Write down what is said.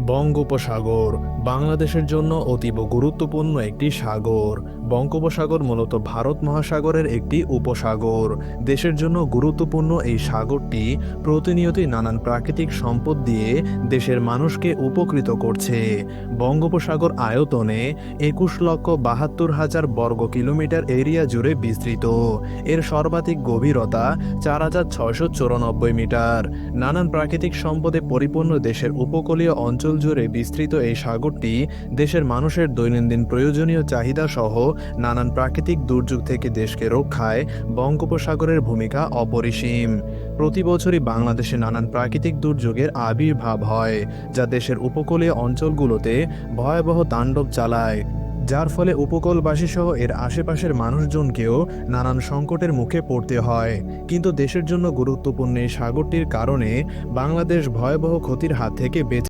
বঙ্গোপসাগর বাংলাদেশের জন্য অতীব গুরুত্বপূর্ণ একটি সাগর। বঙ্গোপসাগর মূলত ভারত মহাসাগরের একটি উপসাগর। দেশের জন্য গুরুত্বপূর্ণ এই সাগরটি প্রতিনিয়তই নানান প্রাকৃতিক সম্পদ দিয়ে দেশের মানুষকে উপকৃত করছে। বঙ্গোপসাগর আয়তনে 21,72,000 বর্গ কিলোমিটার এরিয়া জুড়ে বিস্তৃত। এর সর্বাধিক গভীরতা 4,694 মিটার। নানান প্রাকৃতিক সম্পদে পরিপূর্ণ দেশের উপকূলীয় অঞ্চল জুড়ে বিস্তৃত এই সাগরটি দেশের মানুষের দৈনন্দিন প্রয়োজনীয় চাহিদা সহ নানান প্রাকৃতিক দুর্যোগ থেকে দেশকে রক্ষায় বঙ্গোপসাগরের ভূমিকা অপরিসীম। প্রতি বছরই বাংলাদেশে নানান প্রাকৃতিক দুর্যোগের আবির্ভাব হয়, যা দেশের উপকূলীয় অঞ্চলগুলোতে ভয়াবহ তাণ্ডব চালায়, যার ফলে উপকূলবাসী সহ এর আশেপাশের মানুষজনকেও নানান সংকটের মুখে পড়তে হয়। কিন্তু দেশের জন্য গুরুত্বপূর্ণ এই সাগরটির কারণে বাংলাদেশ ভয়াবহ ক্ষতির হাত থেকে বেঁচে